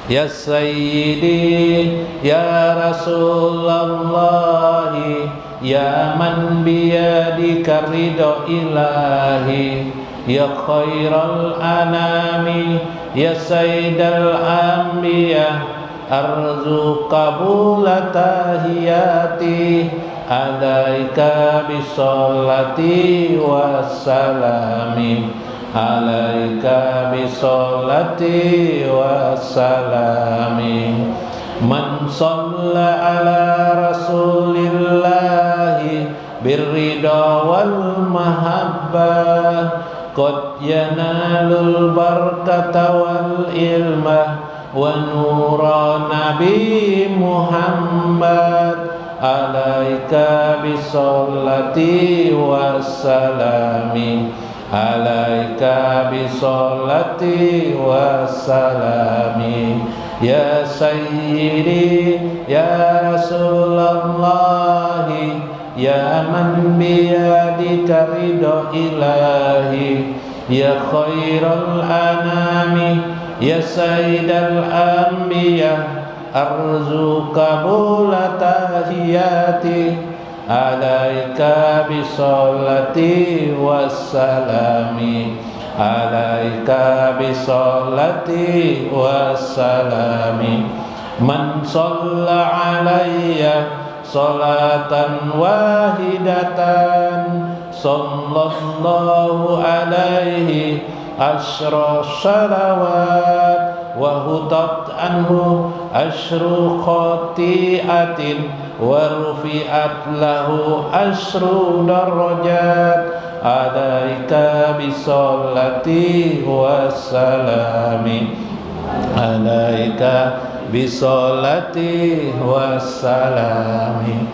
Ya Sayyidi Ya Rasulullah, Ya man biyadika ridho ilahi, Ya khairal anami, Ya sayyidal anbiya, arzu qabula tahiyati, alaika bisolati wassalami, alaika bisolati wassalami. Man shalla ala rasulillahi birrida wal mahabbah, qad yanalul barakata wal ilma wa nura nabi Muhammad, alaika bisolati wassalami, alaika bisolati wassalami. Ya Sayyidi Ya Rasulullah, Ya man biyadika ridho ilahi, Ya khairal anami, Ya sayyidal anbiya, arzu qabula tahiyati, alaika bisolati wassalami, alaika bisolati wassalami. Man shalla alayya salatan wahidatan, sallallahu alaihi asyra salawat, wa hutat anhu asyru khati'atin, wa rufi'at lahu asyru darajat, alaika bisolati wassalami, alaika bisolati wassalami.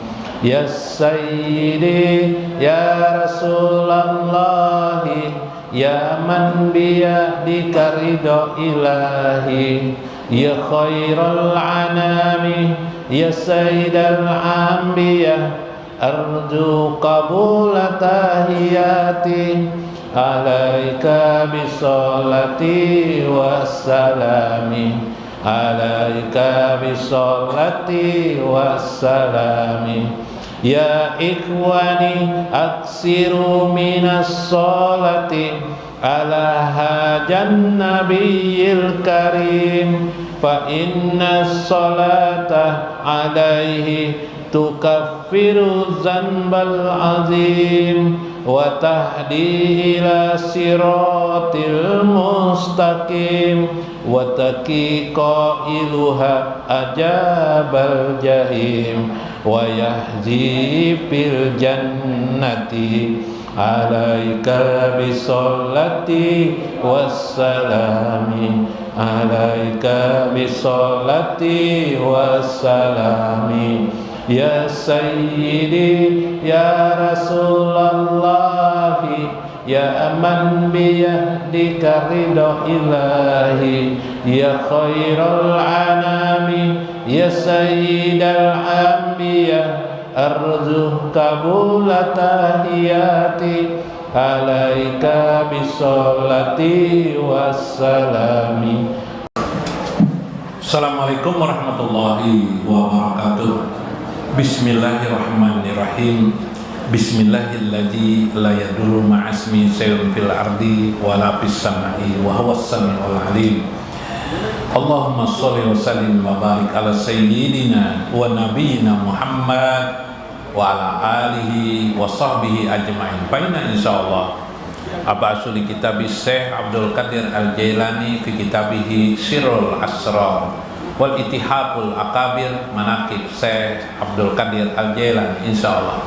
Ya Sayyidi Ya Rasulullah, Ya man biyadika ridho ilahi, Ya khairal anami, Ya sayyidal anbiya, arju qabula tahiyati, alaika bisolati wassalami, alaika bisolati wassalami. Ya ikhwani aksiru minas sholati ala hajan nabiyil karim, fa inna sholata alaihi tukaffiru zanbal azim, wa tahdi ila siratil mustaqim, wa taqi qailuha ajabal jahim, wa yahzi fil jannati, alaika bisolati wassalami, alaika bisolati wassalami. Ya Sayyidi Ya Rasulullah, Ya man biyadika ridho ilahi, Ya khairal anami, Ya sayyidal anbiya, arzu qabula tahiyati, alaika bisolati wassalami. Assalamualaikum warahmatullahi wabarakatuh. Bismillahirrahmanirrahim. Bismillahilladzi la yadurru ma'asmi syai'un fil ardi wa la fis samai wa huwas samiul alim. Allahumma shalli wa sallim wa barik ala sayyidina wa nabiyyina Muhammad wa ala alihi wa sahbihi ajma'in. Faina insyaallah abasuli kitabis Syekh Abdul Qadir Al-Jailani fi kitabihi Sirrul Asrar wal Ittihabul Akabir manaqib Syekh Abdul Qadir Al-Jailani insyaallah.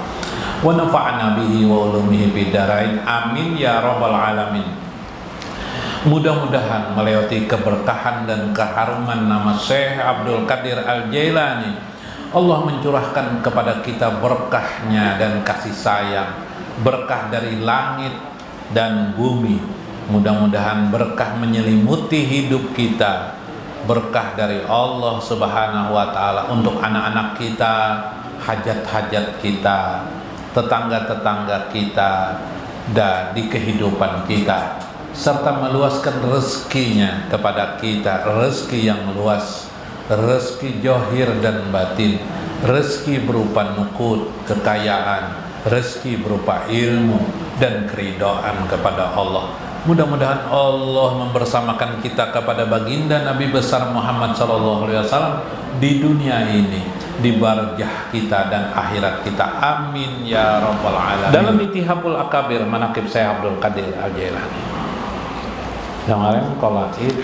Wa nafa'na bihi wa ulumihi bidarain amin ya rabbal alamin. Mudah-mudahan melewati keberkahan dan keharuman nama Syekh Abdul Qadir Al-Jailani, Allah mencurahkan kepada kita berkahnya dan kasih sayang, berkah dari langit dan bumi. Mudah-mudahan berkah menyelimuti hidup kita, berkah dari Allah Subhanahu wa Ta'ala untuk anak-anak kita, hajat-hajat kita, tetangga-tetangga kita, dan di kehidupan kita. serta meluaskan rezekinya kepada kita, rezeki yang luas, rezeki johir dan batin, rezeki berupa nukud, kekayaan, rezeki berupa ilmu dan keridhaan kepada Allah. Mudah-mudahan Allah membersamakan kita kepada baginda Nabi besar Muhammad SAW di dunia ini, di barjah kita dan akhirat kita. Amin ya rabbal alamin. Dalam Ittihabul Akabir Manaqib Syekh Abdul Qadir Al-Jailani yang kemarin qolaid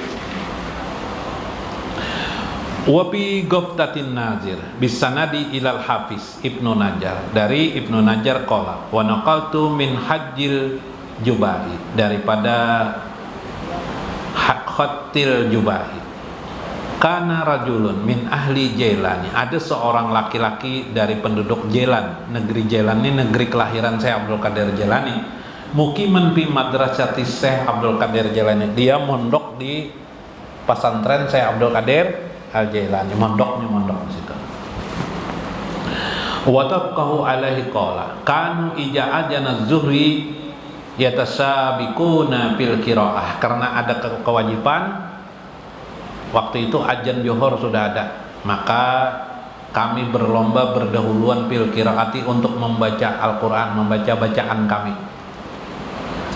wa bi Ghaftatin Nazir bisanadi ilal Hafiz Ibnu Najjar, dari Ibnu Najjar qala wa naqaltu min Hajjil Jubai, daripada Khatil Jubai, kana rajulun min ahli Jailani, ada seorang laki-laki dari penduduk Jailan. Negeri Jailan ini negeri kelahiran Syekh Abdul Qadir Jailani. Mukiman fi madrasati Syekh Abdul Qadir Jailani, dia mondok di pesantren Syekh Abdul Qadir Al-Jailani, mondok di situ. Wa tabqahu alaihi qala kanu ija'ajana Zuhri yatasabiquna fil qiraah, karena ada kewajiban waktu itu azan Johor sudah ada, maka kami berlomba berdahuluan fil qiraati untuk membaca Al-Qur'an, membaca bacaan kami.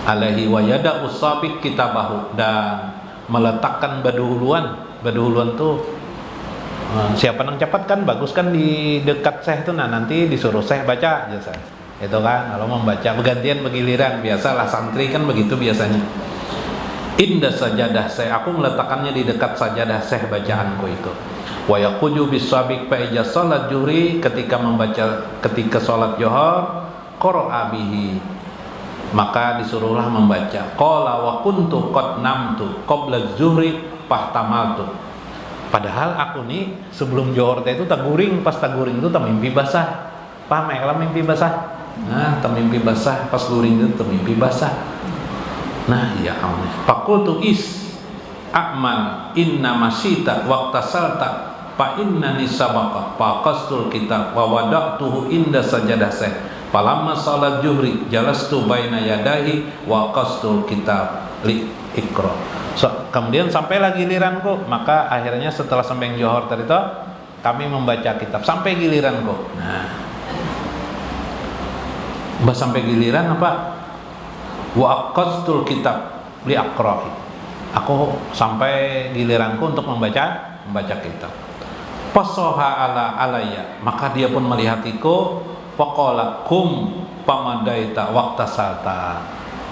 Alaihi wa yada usabiq kitabahu, dan meletakkan badahuluan tuh siapa nang cepat kan bagus kan di dekat Syekh tuh, nah nanti disuruh Syekh baca aja Syekh. Itu kan kalau membaca bergantian bergiliran, biasalah santri kan begitu biasanya. Inda sajadah Syekh, aku meletakkannya di dekat sajadah Syekh bacaanku itu. Wa yaquju bisabiq fa ija salat juhri, ketika salat Johor qara'a bihi, maka disuruhlah membaca. Qala wa kuntu qad namtu qabla zuhri fahtamaltu, padahal aku nih sebelum Johor itu taguring, pas taguring itu mimpi basah. Paham ya kalau mimpi basah? Nah, mimpi basah, pas guring itu mimpi basah. Nah, ya Allah. Faqultu is a'man inna masita waqtasalta fa innani sabaqa faqastul kitab wa wada'tuhu inda sajadah Syekh. Falamma salat juhri jalastu baina yadahi wa qastul kitab li ikra. Kemudian sampailah giliranku, maka akhirnya setelah sembahyang Johor tadi itu kami membaca kitab sampai giliranku. Nah, sampai giliran apa? Wa aqastul kitab li aqra'i, aku sampai giliranku untuk membaca kitab. Fasoha ala alayya, maka dia pun melihatku. Faqala kum pamadaita waqtasalta,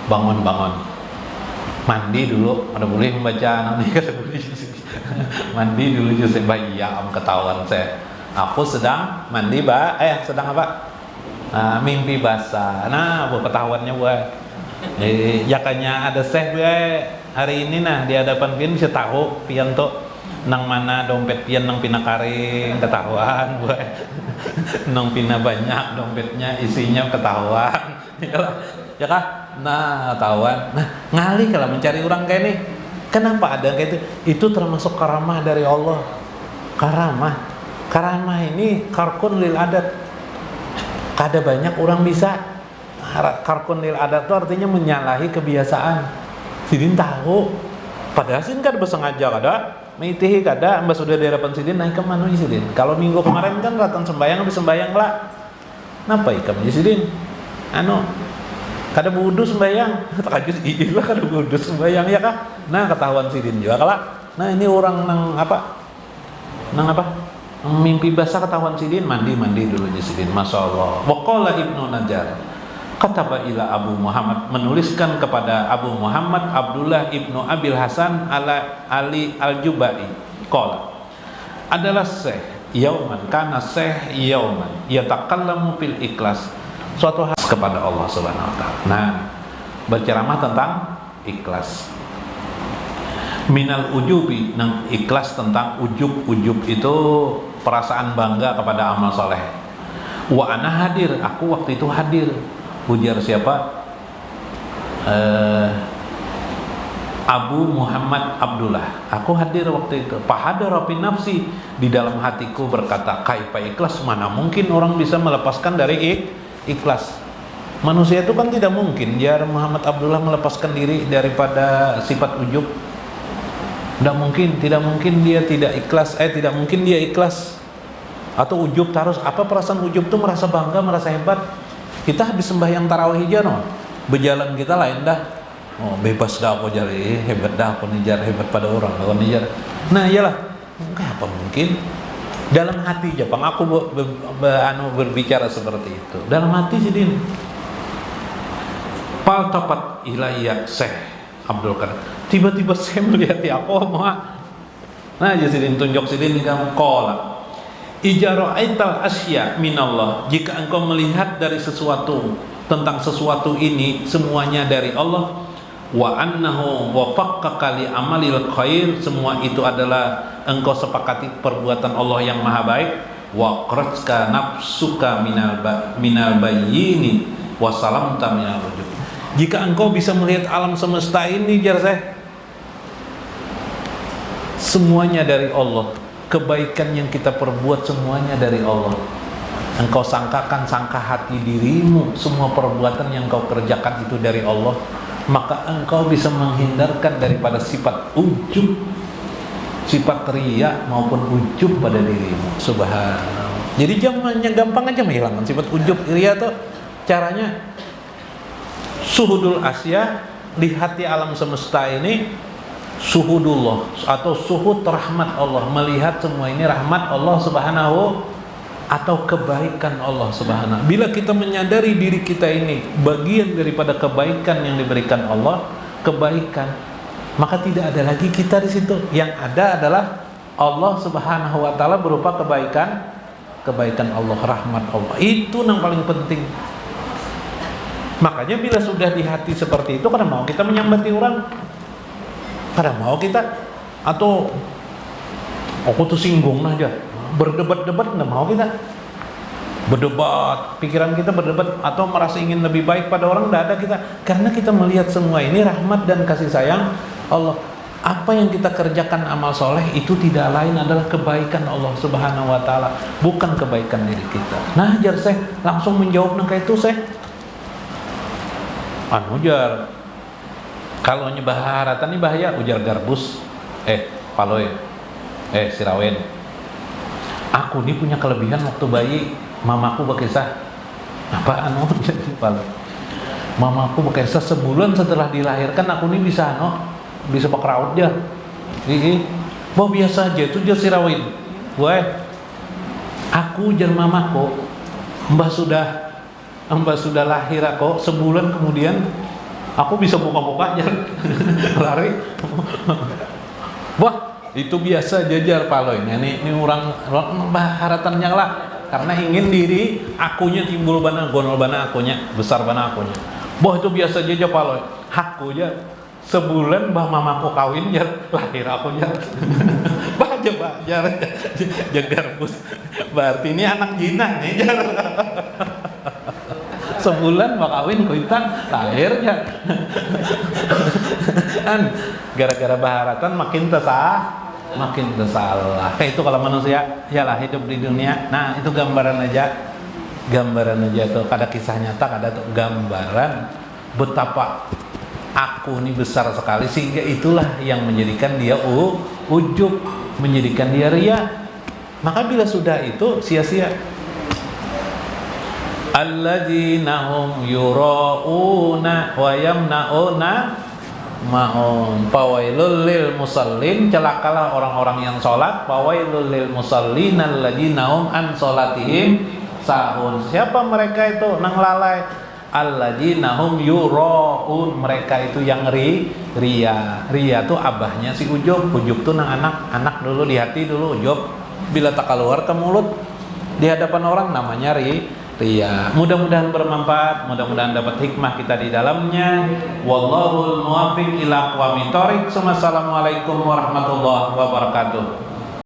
bangun mandi dulu, ada boleh membaca nanti kata boleh mandi dulu justru iya ketahuan saya. Aku sedang mandi sedang apa? Mimpi basah. Nah, ketahuannya gue. Jakanya ada Syekh gue hari ini nah di hadapan pian bisa tahu pian tuh nang mana dompet pian nang pina karing ketahuan gue. Nang pina banyak dompetnya isinya ketahuan. Ya kah? Nah, ketahuan. Nah, ngali kalau mencari orang kayak nih. Kenapa ada kayak itu? Itu termasuk karamah dari Allah. Karamah ini karkun lil adat. Kada banyak orang bisa. Karkun lil adat itu artinya menyalahi kebiasaan. Sidin tahu. Padahal sidin kan bersengaja kada. Meitihi kada. Mbak sudah di hadapan sidin naik kemana sidin? Kalau minggu kemarin kan datang sembayang habis sembayang lah. Napa ikam sidin? Kada wudu sembayang. Takajus iya kada wudu sembayang ya kah? Nah, ketahuan sidin juga kala. Nah, ini orang nang apa? Mimpi basah ketahuan sidin, mandi dulu di sidin. Masya Allah. Waqala Ibnu Najjar kataba ila Abu Muhammad, menuliskan kepada Abu Muhammad Abdullah Ibnu Abil Hasan Ali Al-Jubai qala adalah Syekh yauman kana Syekh yauman yatakallamu fil ikhlas, suatu hari kepada Allah Subhanahu wa taala. Nah, berceramah tentang ikhlas. Minal ujubi, nang ikhlas tentang ujub itu perasaan bangga kepada amal soleh. Wa ana hadir, aku waktu itu hadir. Ujar siapa? Abu Muhammad Abdullah. Aku hadir waktu itu. Fahadara fi nafsi, di dalam hatiku berkata, kaifa ikhlas, mana mungkin orang bisa melepaskan dari ikhlas. Manusia itu kan tidak mungkin Jar Muhammad Abdullah melepaskan diri daripada sifat ujub. Tidak mungkin dia tidak ikhlas, tidak mungkin dia ikhlas atau ujub terus. Apa perasaan ujub itu merasa bangga, merasa hebat. Kita habis sembahyang tarawih aja berjalan kita lain dah. Oh, bebas dah aku jari, hebat dah aku nijar, hebat pada orang aku nijar. Nah iyalah, enggak apa mungkin. Dalam hati Jepang aku berbicara seperti itu. Dalam hati sidin. Pal tapat ilaiya Syekh Abdul Qadir. Tiba-tiba saya melihat aku nah aja sidin tunjuk sidin kamu qala. Ijara'aital asya minallah. Jika engkau melihat dari sesuatu, tentang sesuatu ini semuanya dari Allah, wa annahu wafaqqaka li amalil khair, semua itu adalah engkau sepakati perbuatan Allah yang maha baik, wa qarajka nafsuka minal bayyini wa salamta minal rujub. Jika engkau bisa melihat alam semesta ini jar saya, semuanya dari Allah, kebaikan yang kita perbuat semuanya dari Allah. Engkau sangkakan sangka hati dirimu, semua perbuatan yang kau kerjakan itu dari Allah, maka engkau bisa menghindarkan daripada sifat ujub, sifat riya maupun ujub pada dirimu. Subhanallah. Jadi jangan gampang aja menghilangkan sifat ujub riya tuh. Caranya suhudul asya, lihat di alam semesta ini suhudullah atau suhud rahmat Allah, melihat semua ini rahmat Allah subhanahu atau kebaikan Allah subhanahu. Bila kita menyadari diri kita ini bagian daripada kebaikan yang diberikan Allah, kebaikan, maka tidak ada lagi kita di situ. Yang ada adalah Allah subhanahu wa ta'ala berupa kebaikan Allah, rahmat Allah. Itu yang paling penting. Makanya bila sudah di hati seperti itu, kadang mau kita menyambati orang, kadang mau kita atau aku tuh singgung aja, berdebat-debat nggak mau kita berdebat, pikiran kita berdebat atau merasa ingin lebih baik pada orang, nggak ada kita, karena kita melihat semua ini rahmat dan kasih sayang Allah. Apa yang kita kerjakan amal soleh itu tidak lain adalah kebaikan Allah subhanahu wa ta'ala, bukan kebaikan diri kita. Nah jar saya langsung menjawab nangka itu saya jar kalau nyebah haratan ini bahaya, ujar garbus paloy sirawen. Aku ini punya kelebihan waktu bayi, mamaku berkisah jadi paloy. Mamaku berkisah sebulan setelah dilahirkan aku ini bisa pakai raut dia. Bahwa biasa aja itu dia sirawen. Aku jar mamaku, mbah sudah lahir aku, sebulan kemudian aku bisa buka-buka aja lari. Wah, itu biasa jajar paloy. Ini orang baharatannya lah, karena ingin diri akunya timbul bana, gonol bana akunya, besar bana akunya. Wah, itu biasa jajar paloy. Aku aja sebulan bah mamaku kawin jar lahir aku jar. Jar jagar bus. Berarti ini anak jinah nih jar. Sebulan mau kawin kuitan lahirnya kan gara-gara baharatan makin tersalah. Kayak itu kalau manusia yalah hidup di dunia. Nah itu gambaran aja tuh, ada kisah nyata, ada tuh gambaran betapa aku ini besar sekali, sehingga itulah yang menjadikan dia ujub, menjadikan dia riya. Maka bila sudah itu sia-sia. Alladzina hum yura'una wa yamna'una ma'un. Fawailul lil musallin, celakalah orang-orang yang salat. Fawailul lil musallin alladzina hum an salatihim sahun. Siapa mereka itu? Nang lalai. Alladzina hum yura'un, mereka itu yang riya. Riya itu abahnya si ujub. Ujub tuh nang anak dulu di hati dulu ujub. Bila tak keluar ke mulut di hadapan orang namanya riya. Mudah-mudahan bermanfaat, mudah-mudahan dapat hikmah kita di dalamnya. Wallahul muwaffiq ila aqwamit thoriq. Wassalamualaikum warahmatullahi wabarakatuh.